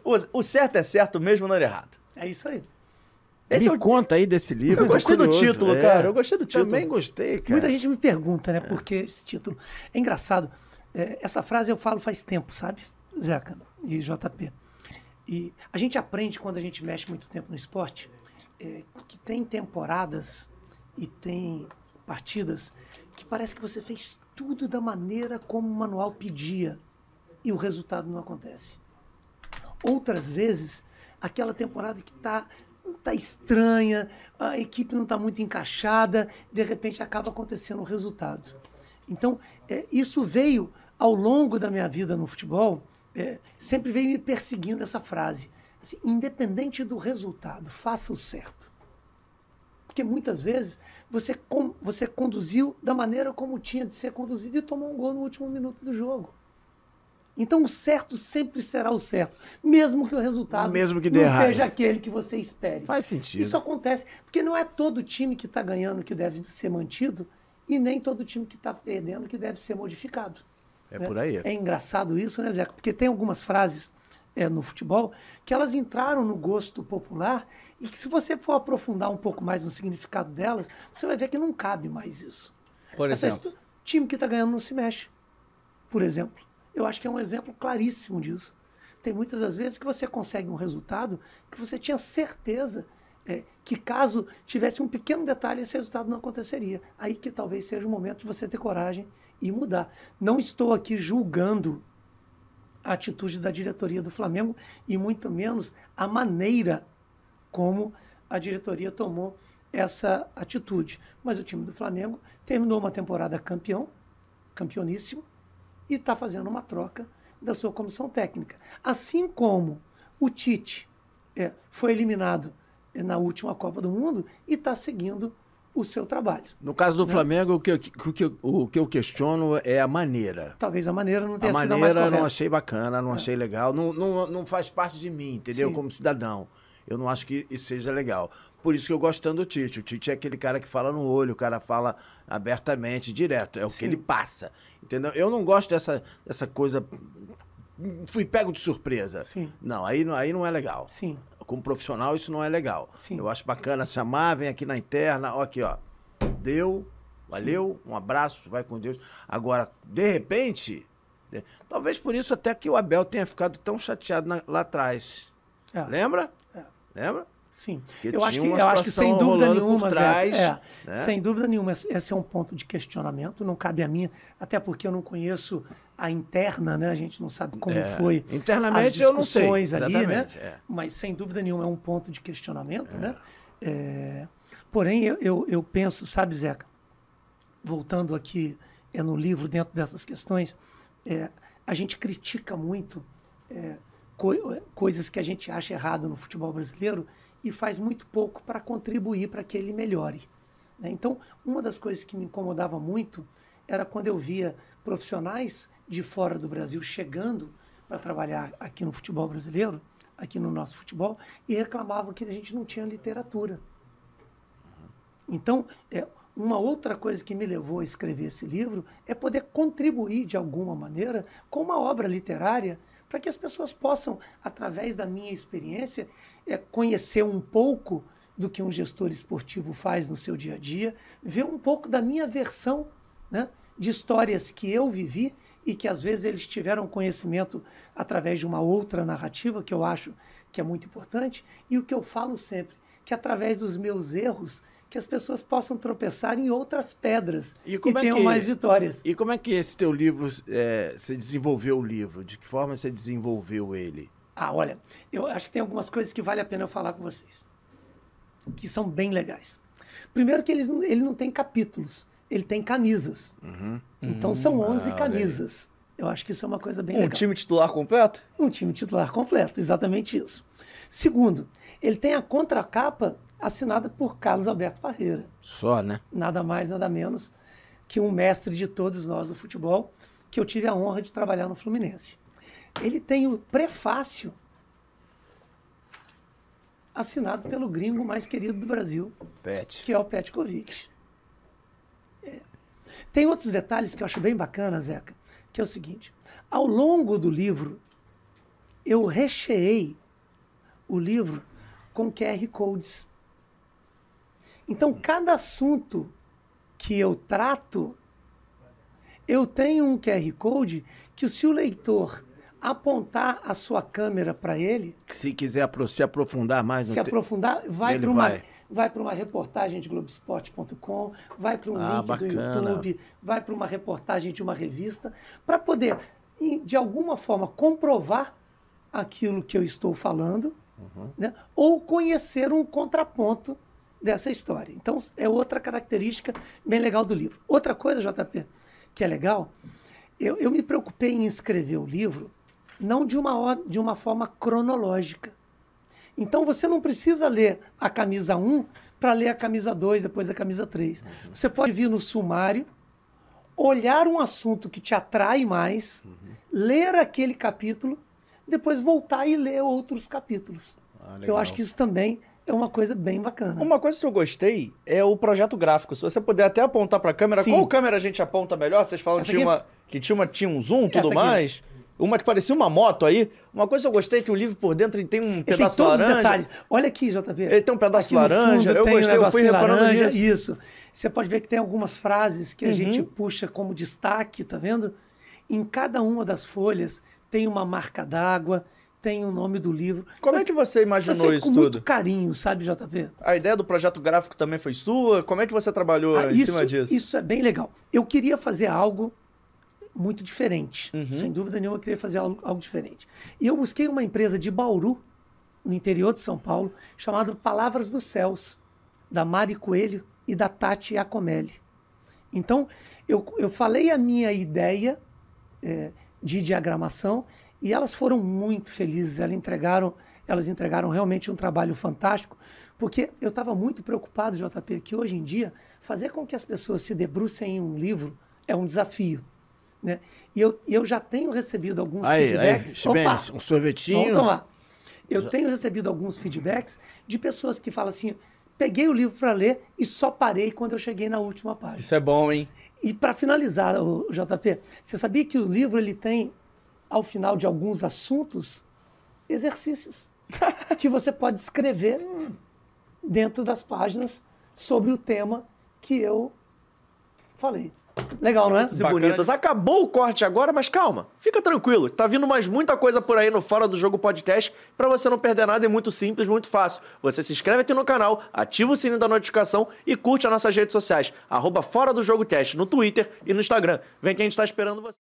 O certo é certo mesmo não é errado. É isso aí. Me conta aí desse livro. Eu gostei do título, cara. Eu gostei do título. Também gostei, cara. Muita gente me pergunta, né, por que esse título. É engraçado. Essa frase eu falo faz tempo, sabe, Zeca e JP? E a gente aprende quando a gente mexe muito tempo no esporte, que tem temporadas e tem partidas que parece que você fez tudo da maneira como o manual pedia e o resultado não acontece. Outras vezes, aquela temporada que tá estranha, a equipe não está muito encaixada, de repente acaba acontecendo o resultado. Então, isso veio ao longo da minha vida no futebol, sempre veio me perseguindo essa frase. Assim, independente do resultado, faça o certo. Porque muitas vezes você conduziu da maneira como tinha de ser conduzido e tomou um gol no último minuto do jogo. Então o certo sempre será o certo, mesmo que o resultado não seja aquele que você espere. Faz sentido. Isso acontece, porque não é todo time que está ganhando que deve ser mantido e nem todo time que está perdendo que deve ser modificado. É por aí. É engraçado isso, né, Zé? Porque tem algumas frases no futebol que elas entraram no gosto popular e que se você for aprofundar um pouco mais no significado delas, você vai ver que não cabe mais isso. Por exemplo? Time que está ganhando não se mexe, por exemplo. Eu acho que é um exemplo claríssimo disso. Tem muitas das vezes que você consegue um resultado que você tinha certeza que caso tivesse um pequeno detalhe, esse resultado não aconteceria. Aí que talvez seja o momento de você ter coragem e mudar. Não estou aqui julgando a atitude da diretoria do Flamengo e muito menos a maneira como a diretoria tomou essa atitude. Mas o time do Flamengo terminou uma temporada campeoníssimo, e está fazendo uma troca da sua comissão técnica. Assim como o Tite foi eliminado na última Copa do Mundo e está seguindo o seu trabalho. No caso do Flamengo, o que eu questiono é a maneira. Talvez a maneira não tenha sido a mais maneira correta. eu não achei bacana, não achei legal. Não faz parte de mim, entendeu? Sim. Como cidadão. Eu não acho que isso seja legal. Por isso que eu gosto tanto do Tite. O Tite é aquele cara que fala no olho, o cara fala abertamente, direto. É o que ele passa. Entendeu? Eu não gosto dessa coisa. Fui pego de surpresa. Sim. Não, aí não é legal. Sim. Como profissional, isso não é legal. Sim. Eu acho bacana chamar, vem aqui na interna, ó, aqui, ó. Deu, valeu, um abraço, vai com Deus. Agora, de repente, talvez por isso até que o Abel tenha ficado tão chateado lá atrás. Lembra? Lembra? Sim. Porque Eu acho que sem dúvida nenhuma, trás, né? sem dúvida nenhuma, esse é um ponto de questionamento, não cabe a mim, até porque eu não conheço a interna, né? A gente não sabe como foi internamente as eu não sei, discussões ali, né? Mas sem dúvida nenhuma é um ponto de questionamento, né? Porém, eu penso, sabe, Zeca, voltando aqui no livro, dentro dessas questões, a gente critica muito coisas que a gente acha errado no futebol brasileiro e faz muito pouco para contribuir para que ele melhore, né? Então, uma das coisas que me incomodava muito era quando eu via profissionais de fora do Brasil chegando para trabalhar aqui no futebol brasileiro, aqui no nosso futebol, e reclamavam que a gente não tinha literatura. Então, uma outra coisa que me levou a escrever esse livro é poder contribuir de alguma maneira com uma obra literária para que as pessoas possam, através da minha experiência, conhecer um pouco do que um gestor esportivo faz no seu dia a dia, ver um pouco da minha versão, né, de histórias que eu vivi e que às vezes eles tiveram conhecimento através de uma outra narrativa, que eu acho que é muito importante, e o que eu falo sempre, que através dos meus erros, que as pessoas possam tropeçar em outras pedras e tenham mais vitórias. E como é que esse teu livro, você desenvolveu o livro? De que forma você desenvolveu ele? Olha, eu acho que tem algumas coisas que vale a pena eu falar com vocês, que são bem legais. Primeiro que ele não tem capítulos, ele tem camisas. Então são 11 camisas. Eu acho que isso é uma coisa bem legal. Um time titular completo? Um time titular completo, exatamente isso. Segundo, ele tem a contracapa assinada por Carlos Alberto Parreira. Só, né? Nada mais, nada menos que um mestre de todos nós do futebol, que eu tive a honra de trabalhar no Fluminense. Ele tem o prefácio assinado pelo gringo mais querido do Brasil, que é o Petkovic. Tem outros detalhes que eu acho bem bacana, Zeca, que é o seguinte: ao longo do livro, eu recheei o livro com QR Codes. Então, cada assunto que eu trato, eu tenho um QR Code que, se o leitor apontar a sua câmera para ele... Se quiser se aprofundar mais... aprofundar, vai para uma reportagem de Globoesporte.com, vai para um link bacana. do YouTube, vai para uma reportagem de uma revista, para poder, de alguma forma, comprovar aquilo que eu estou falando, né? Ou conhecer um contraponto dessa história. Então, é outra característica bem legal do livro. Outra coisa, JP, que é legal, eu me preocupei em escrever o livro não de uma forma cronológica. Então, você não precisa ler a camisa 1 para ler a camisa 2, depois a camisa 3. Você pode vir no sumário, olhar um assunto que te atrai mais, ler aquele capítulo, depois voltar e ler outros capítulos. Eu acho que isso também é uma coisa bem bacana. Uma coisa que eu gostei é o projeto gráfico. Se você puder até apontar para a câmera, Sim. qual câmera a gente aponta melhor? Vocês falam que tinha um zoom e tudo mais. Uma que parecia uma moto aí. Uma coisa que eu gostei é que o livro por dentro ele tem um pedaço tem todos laranja. os detalhes. Olha aqui, JP. Ele tem um pedaço aqui laranja. Eu gostei, eu fui reparando laranja, nisso. Isso. Você pode ver que tem algumas frases que a gente puxa como destaque, tá vendo? Em cada uma das folhas tem uma marca d'água, tem o nome do livro. Como é que você imaginou isso com tudo? muito carinho, sabe, JP? A ideia do projeto gráfico também foi sua? Como é que você trabalhou em cima disso? Isso é bem legal. Eu queria fazer algo muito diferente. Sem dúvida nenhuma, eu queria fazer algo diferente. E eu busquei uma empresa de Bauru, no interior de São Paulo, chamada Palavras dos Céus, da Mari Coelho e da Tati Iacomelli. Então, eu falei a minha ideia de diagramação e elas foram muito felizes. Elas entregaram realmente um trabalho fantástico, porque eu estava muito preocupado, JP, que hoje em dia fazer com que as pessoas se debrucem em um livro é um desafio. Né? E eu já tenho recebido alguns feedbacks. Opa, um sorvetinho. Vamos lá. Eu tenho recebido alguns feedbacks de pessoas que falam assim: peguei o livro para ler e só parei quando eu cheguei na última página. Isso é bom, hein? E para finalizar, JP, você sabia que o livro ele tem, ao final de alguns assuntos, exercícios que você pode escrever dentro das páginas sobre o tema que eu falei. Legal, não é? E bonitas. Acabou o corte agora, mas calma, fica tranquilo. Tá vindo mais muita coisa por aí no Fora do Jogo Podcast. Pra você não perder nada, é muito simples, muito fácil. Você se inscreve aqui no canal, ativa o sininho da notificação e curte as nossas redes sociais. @Fora do Jogo Cast no Twitter e no Instagram. Vem que a gente tá esperando você.